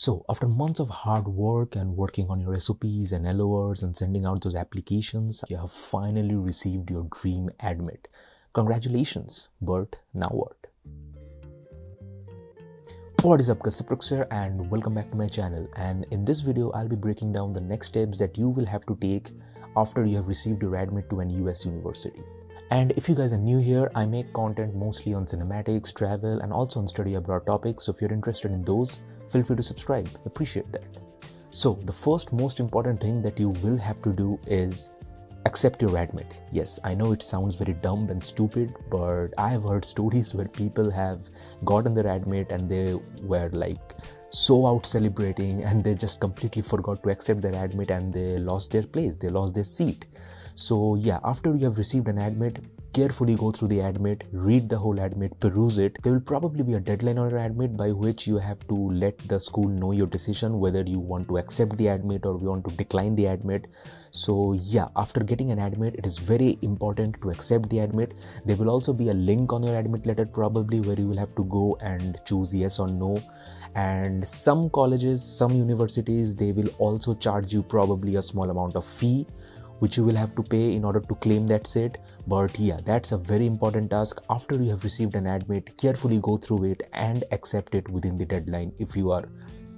So, after months of hard work and working on your SOPs and LORs and sending out those applications, you have finally received your dream admit. Congratulations, but now what? What is up guys, SubtreX here and welcome back to my channel, and in this video I'll be breaking down the next steps that you will have to take after you have received your admit to an US university. And if you guys are new here, I make content mostly on cinematics, travel and also on study abroad topics, so if you're interested in those, feel free to subscribe. Appreciate that. So the first most important thing that you will have to do is accept your admit. Yes, I know it sounds very dumb and stupid, but I have heard stories where people have gotten their admit and they were like so out celebrating and they just completely forgot to accept their admit and they lost their place, they lost their seat. So yeah, after you have received an admit, carefully go through the admit, read the whole admit, peruse it. There will probably be a deadline on your admit by which you have to let the school know your decision, whether you want to accept the admit or you want to decline the admit. So yeah, after getting an admit, it is very important to accept the admit. There will also be a link on your admit letter probably where you will have to go and choose yes or no. And some colleges, some universities, they will also charge you probably a small amount of fee which you will have to pay in order to claim that seat. But yeah, that's a very important task. After you have received an admit, carefully go through it and accept it within the deadline if you are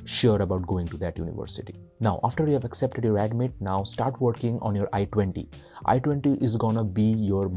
sure about going to that university. Now, after you have accepted your admit, now start working on your I-20. I-20 is gonna be your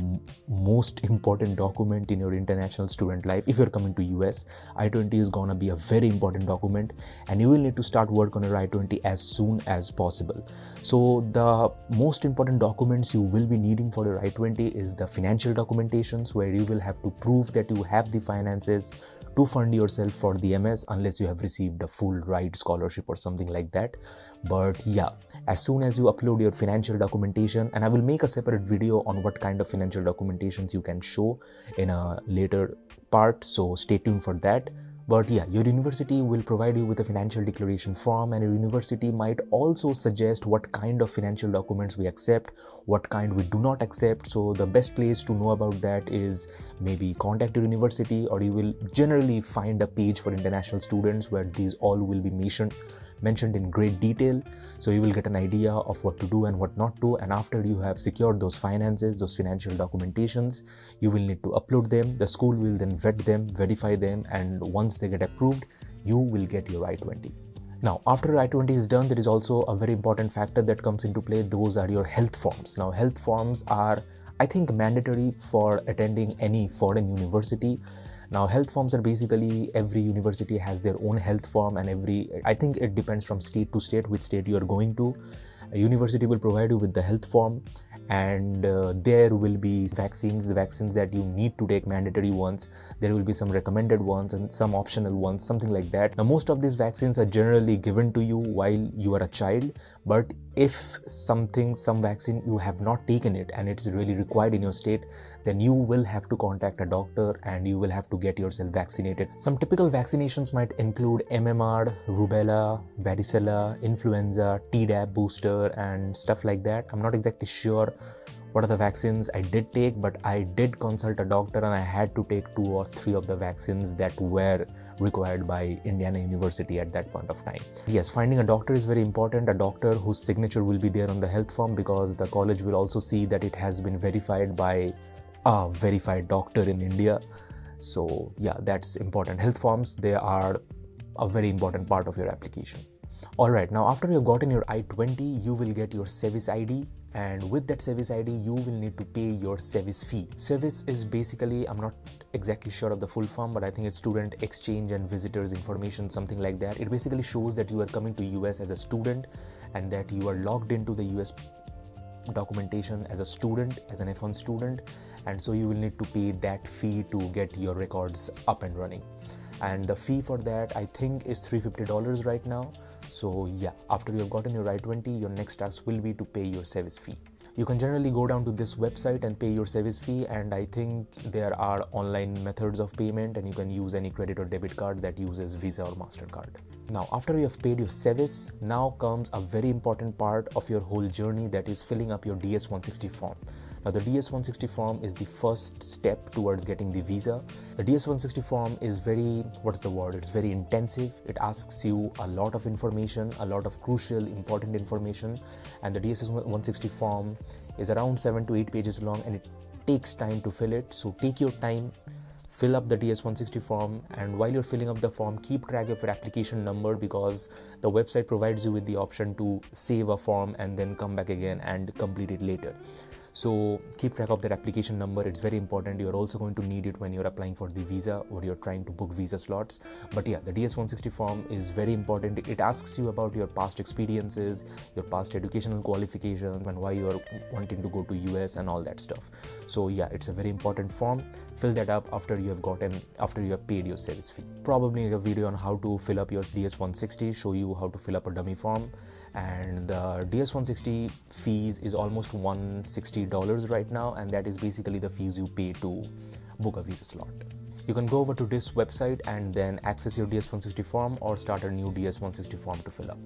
most important document in your international student life. If you're coming to US, I-20 is gonna be a very important document and you will need to start work on your I-20 as soon as possible. So the most important documents you will be needing for your I-20 is the financial documentations, where you will have to prove that you have the finances to fund yourself for the MS unless you have received a full ride scholarship or something like that. But yeah, as soon as you upload your financial documentation, and I will make a separate video on what kind of financial documentations you can show in a later part, so stay tuned for that. But yeah, your university will provide you with a financial declaration form, and your university might also suggest what kind of financial documents we accept, what kind we do not accept. So the best place to know about that is maybe contact your university, or you will generally find a page for international students where these all will be mentioned in great detail, so you will get an idea of what to do and what not to. And after you have secured those finances, those financial documentations, you will need to upload them. The school will then vet them, verify them, and once they get approved, you will get your I-20. Now, after I-20 is done, there is also a very important factor that comes into play. Those are your health forms. Now, health forms are, I think, mandatory for attending any foreign university. Now, health forms are basically, every university has their own health form, and I think it depends from state to state which state you are going to. A university will provide you with the health form, and there will be vaccines, the vaccines that you need to take, mandatory ones. There will be some recommended ones and some optional ones, something like that. Now, most of these vaccines are generally given to you while you are a child, but if some vaccine you have not taken it and it's really required in your state, then you will have to contact a doctor and you will have to get yourself vaccinated. Some typical vaccinations might include MMR, rubella, varicella, influenza, Tdap booster and stuff like that. I'm not exactly sure what are the vaccines I did take, but I did consult a doctor and I had to take 2 or 3 of the vaccines that were required by Indiana University at that point of time. Yes, finding a doctor is very important, a doctor whose signature will be there on the health form, because the college will also see that it has been verified by a verified doctor in India. So yeah, that's important. Health forms, they are a very important part of your application. Alright, now after you have gotten your I-20, you will get your service ID, and with that service ID, you will need to pay your service fee. Service is basically, I'm not exactly sure of the full form, but I think it's Student Exchange and Visitors Information, something like that. It basically shows that you are coming to US as a student and that you are logged into the US documentation as a student, as an F1 student, and so you will need to pay that fee to get your records up and running. And the fee for that, I think, is $350 right now. So yeah, after you have gotten your I-20, your next task will be to pay your service fee. You can generally go down to this website and pay your service fee, and I think there are online methods of payment and you can use any credit or debit card that uses Visa or MasterCard. Now, after you have paid your service, now comes a very important part of your whole journey, that is filling up your DS-160 form. Now the DS-160 form is the first step towards getting the visa. The DS-160 form is it's very intensive. It asks you a lot of information, a lot of crucial, important information, and the DS-160 form is around 7 to 8 pages long, and it takes time to fill it. So take your time, fill up the DS-160 form, and while you're filling up the form, keep track of your application number, because the website provides you with the option to save a form and then come back again and complete it later. So keep track of that application number. It's very important. You're also going to need it when you're applying for the visa or you're trying to book visa slots. But yeah, the DS-160 form is very important. It asks you about your past experiences, your past educational qualifications, and why you're wanting to go to US and all that stuff. So yeah, it's a very important form. Fill that up after you have paid your service fee. Probably make a video on how to fill up your DS-160, show you how to fill up a dummy form. And the DS-160 fees is almost $160 right now, and that is basically the fees you pay to book a visa slot. You can go over to this website and then access your DS-160 form or start a new DS-160 form to fill up.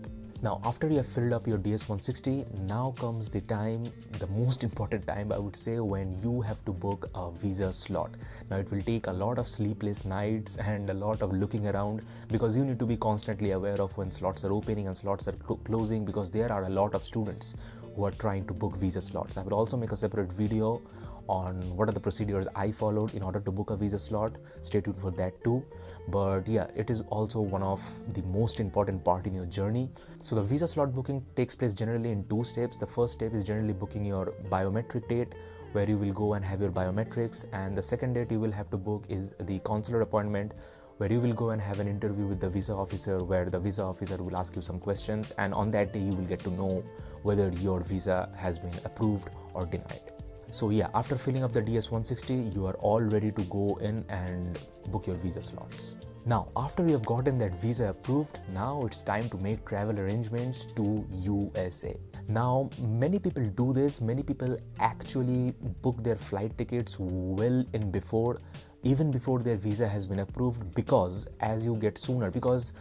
Now, after you have filled up your DS-160, now comes the time, the most important time I would say, when you have to book a visa slot. Now, it will take a lot of sleepless nights and a lot of looking around, because you need to be constantly aware of when slots are opening and slots are closing, because there are a lot of students who are trying to book visa slots. I will also make a separate video on what are the procedures I followed in order to book a visa slot. Stay tuned for that too. But yeah, it is also one of the most important part in your journey. So the visa slot booking takes place generally in 2 steps. The first step is generally booking your biometric date, where you will go and have your biometrics, and the second date you will have to book is the consular appointment, where you will go and have an interview with the visa officer, where the visa officer will ask you some questions, and on that day you will get to know whether your visa has been approved or denied. So yeah, after filling up the DS-160, you are all ready to go in and book your visa slots. Now, after you have gotten that visa approved, now it's time to make travel arrangements to USA. Now, many people do this. Many people actually book their flight tickets well in before, even before their visa has been approved, because as you get sooner, because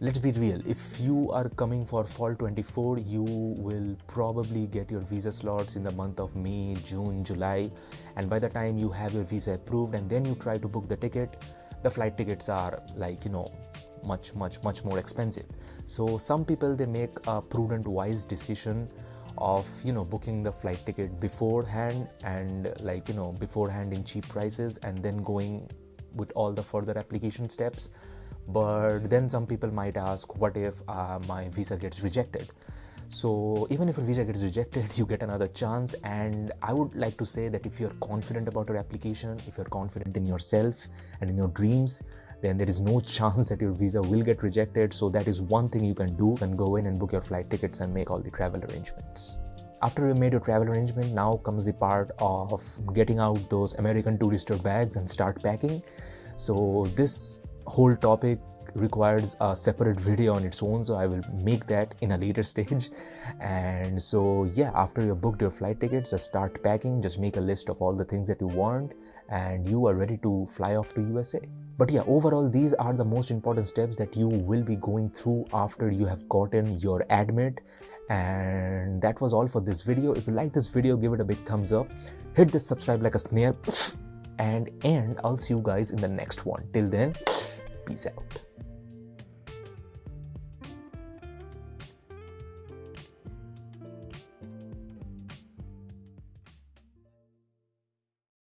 let's be real, if you are coming for fall 24, you will probably get your visa slots in the month of May, June, July, and by the time you have your visa approved and then you try to book the ticket, the flight tickets are much more expensive. So some people, they make a prudent, wise decision of booking the flight ticket beforehand, and beforehand in cheap prices, and then going with all the further application steps. But then some people might ask, what if my visa gets rejected? So even if a visa gets rejected, you get another chance. And I would like to say that if you're confident about your application, if you're confident in yourself and in your dreams, then there is no chance that your visa will get rejected. So that is one thing you can do. You can go in and book your flight tickets and make all the travel arrangements. After you made your travel arrangement, now comes the part of getting out those American Tourister bags and start packing. So this whole topic requires a separate video on its own, so I will make that in a later stage. And so yeah, after you booked your flight tickets, just start packing. Just make a list of all the things that you want, and you are ready to fly off to USA. But yeah, overall, these are the most important steps that you will be going through after you have gotten your admit. And that was all for this video. If you like this video, give it a big thumbs up, hit the subscribe like a snare, and I'll see you guys in the next one. Till then, peace out.